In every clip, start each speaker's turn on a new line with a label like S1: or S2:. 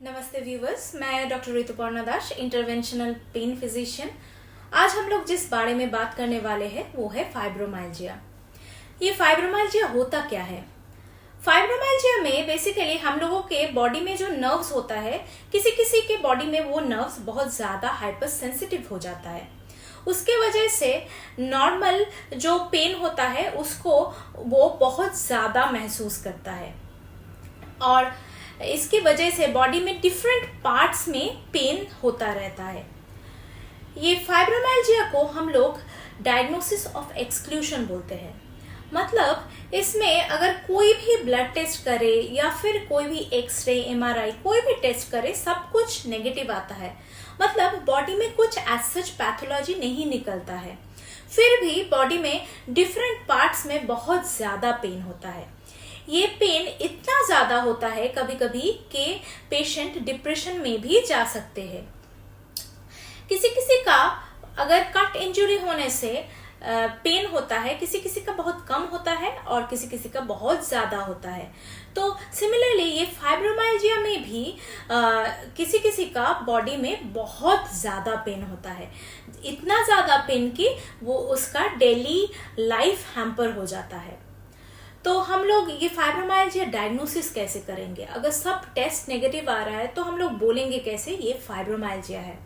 S1: नमस्ते व्यूवर्स, मैं डॉक्टर ऋतुपर्णा दास, interventional pain physician. आज हम लोग जिस बारे में बात करने वाले हैं वो है फाइब्रोमाइल्जिया। ये फाइब्रोमाइल्जिया होता क्या है? फाइब्रोमाइल्जिया में बेसिकली हम लोगों के बॉडी में जो नर्व्स होता है, किसी किसी के बॉडी में वो नर्व्स बहुत ज्यादा हाइपर सेंसिटिव हो जाता है। उसके वजह से नॉर्मल जो पेन होता है उसको वो बहुत ज्यादा महसूस करता है और इसकी वजह से बॉडी में डिफरेंट पार्ट्स में पेन होता रहता है। ये फाइब्रोमाइल्जिया को हम लोग डायग्नोसिस ऑफ एक्सक्लूशन बोलते हैं। मतलब इसमें अगर कोई भी ब्लड टेस्ट करे या फिर कोई भी एक्सरे, एमआरआई, कोई भी टेस्ट करे, सब कुछ नेगेटिव आता है। मतलब बॉडी में कुछ एज सच पैथोलॉजी नहीं निकलता है, फिर भी बॉडी में डिफरेंट पार्ट्स में बहुत ज्यादा पेन होता है। ये पेन इतना ज्यादा होता है कभी कभी कि पेशेंट डिप्रेशन में भी जा सकते हैं। किसी किसी का अगर कट इंजरी होने से पेन होता है, किसी किसी का बहुत कम होता है और किसी किसी का बहुत ज्यादा होता है। तो सिमिलरली ये फाइब्रोमाइल्जिया में भी किसी किसी का बॉडी में बहुत ज्यादा पेन होता है, इतना ज्यादा पेन कि वो उसका डेली लाइफ हैम्पर हो जाता है। तो हम लोग ये फाइब्रोमाइल्जिया डायग्नोसिस कैसे करेंगे? अगर सब टेस्ट नेगेटिव आ रहा है तो हम लोग बोलेंगे कैसे ये फाइब्रोमाइल्जिया है।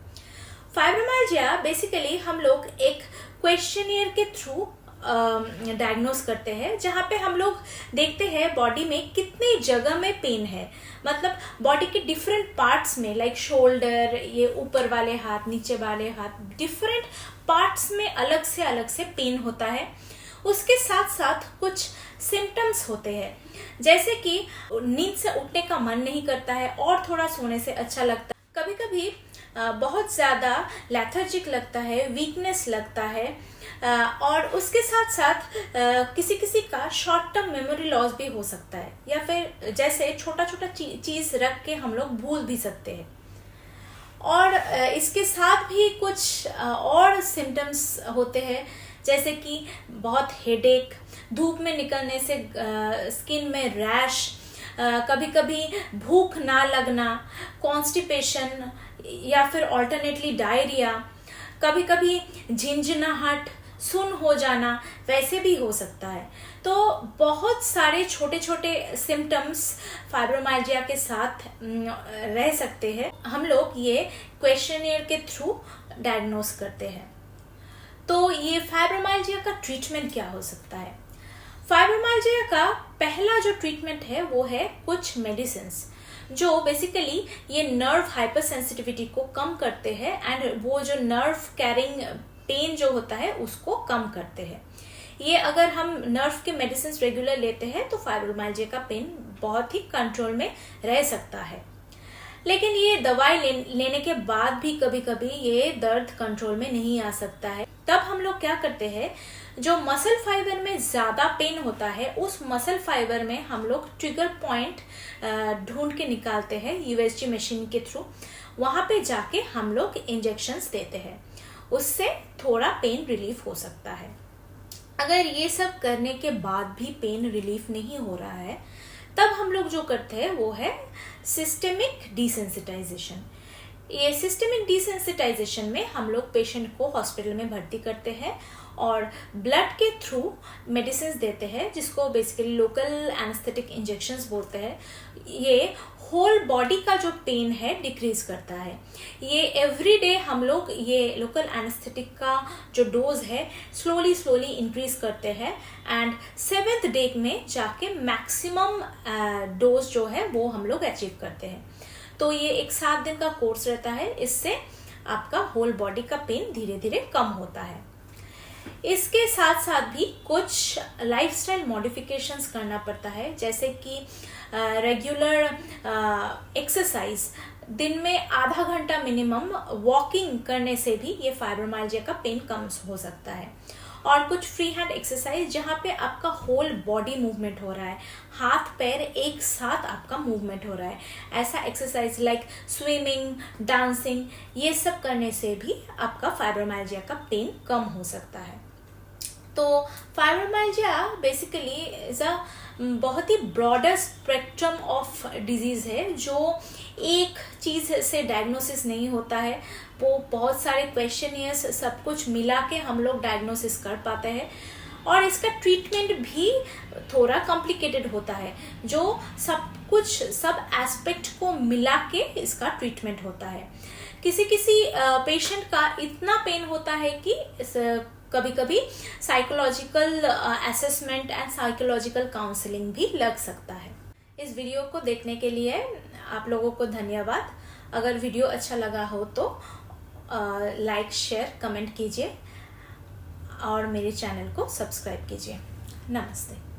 S1: फाइब्रोमाइल्जिया बेसिकली हम लोग एक क्वेश्चनियर के थ्रू डायग्नोस करते हैं, जहाँ पे हम लोग देखते हैं बॉडी में कितनी जगह में पेन है। मतलब बॉडी के डिफरेंट पार्ट्स में, लाइक शोल्डर, ये ऊपर वाले हाथ, नीचे वाले हाथ, डिफरेंट पार्ट्स में अलग से पेन होता है। उसके साथ साथ कुछ सिम्टम्स होते हैं, जैसे कि नींद से उठने का मन नहीं करता है और थोड़ा सोने से अच्छा लगता है। कभी कभी बहुत ज्यादा लेथर्जिक लगता है, वीकनेस लगता है और उसके साथ साथ किसी किसी का शॉर्ट टर्म मेमोरी लॉस भी हो सकता है, या फिर जैसे छोटा छोटा चीज रख के हम लोग भूल भी सकते हैं। और इसके साथ भी कुछ और सिम्टम्स होते हैं, जैसे कि बहुत हेडेक, धूप में निकलने से स्किन में रैश, कभी कभी भूख ना लगना, कॉन्स्टिपेशन या फिर ऑल्टरनेटली डायरिया, कभी कभी झिंझनाहट, सुन्न हो जाना, वैसे भी हो सकता है। तो बहुत सारे छोटे छोटे सिम्टम्स फाइब्रोमाइल्जिया के साथ रह सकते हैं। हम लोग ये क्वेश्चनियर के थ्रू डायग्नोस करते हैं। तो ये फाइब्रोमाइल्जिया का ट्रीटमेंट क्या हो सकता है? फाइब्रोमाइल्जिया का पहला जो ट्रीटमेंट है वो है कुछ मेडिसिन्स, जो बेसिकली ये नर्व हाइपर सेंसिटिविटी को कम करते हैं एंड वो जो नर्व कैरिंग पेन जो होता है उसको कम करते हैं। ये अगर हम नर्व के मेडिसिन रेगुलर लेते हैं तो फाइब्रोमाइल्जिया का पेन बहुत ही कंट्रोल में रह सकता है। लेकिन ये दवाई लेने के बाद भी कभी कभी ये दर्द कंट्रोल में नहीं आ सकता है। तब हम लोग क्या करते हैं, जो मसल फाइबर में ज्यादा पेन होता है उस मसल फाइबर में हम लोग ट्रिगर पॉइंट ढूंढ के निकालते हैं यूएसजी मशीन के थ्रू। वहां पे जाके हम लोग इंजेक्शंस देते हैं, उससे थोड़ा पेन रिलीफ हो सकता है। अगर ये सब करने के बाद भी पेन रिलीफ नहीं हो रहा है, तब हम लोग जो करते हैं वो है सिस्टेमिक डिसेंसिटाइजेशन। ये सिस्टेमिक डिसेंसिटाइजेशन में हम लोग पेशेंट को हॉस्पिटल में भर्ती करते हैं और ब्लड के थ्रू मेडिसिन देते हैं, जिसको बेसिकली लोकल एनेस्थेटिक इंजेक्शंस बोलते हैं। ये होल बॉडी का जो पेन है डिक्रीज करता है। ये एवरी डे हम लोग ये लोकल एनेस्थेटिक का जो डोज है स्लोली इंक्रीज करते हैं एंड 7th डे में जाके मैक्सिमम डोज जो है वो हम लोग अचीव करते हैं। तो ये एक 7 दिन का कोर्स रहता है, इससे आपका होल बॉडी का पेन धीरे धीरे कम होता है। इसके साथ साथ भी कुछ लाइफस्टाइल मॉडिफिकेशंस करना पड़ता है, जैसे कि रेगुलर एक्सरसाइज, दिन में आधा घंटा मिनिमम वॉकिंग करने से भी ये फाइब्रोमाइल्जिया का पेन कम हो सकता है। और कुछ फ्री हैंड एक्सरसाइज जहाँ पे आपका होल बॉडी मूवमेंट हो रहा है, हाथ पैर एक साथ आपका मूवमेंट हो रहा है, ऐसा एक्सरसाइज लाइक स्विमिंग, डांसिंग, ये सब करने से भी आपका फाइब्रोमाइल्जिया का पेन कम हो सकता है। तो फाइब्रोमाइल्जिया बेसिकली इज अ बहुत ही ब्रॉडर स्पेक्ट्रम ऑफ डिजीज़ है, जो एक चीज़ से डायग्नोसिस नहीं होता है। वो बहुत सारे क्वेश्चनियर्स सब कुछ मिला के हम लोग डायग्नोसिस कर पाते हैं, और इसका ट्रीटमेंट भी थोड़ा कॉम्प्लिकेटेड होता है, जो सब एस्पेक्ट को मिला के इसका ट्रीटमेंट होता है। किसी पेशेंट का इतना पेन होता है कि कभी कभी psychological assessment and psychological counselling भी लग सकता है। इस वीडियो को देखने के लिए आप लोगों को धन्यवाद। अगर वीडियो अच्छा लगा हो तो लाइक, शेयर, कमेंट कीजिए और मेरे चैनल को सब्सक्राइब कीजिए। नमस्ते।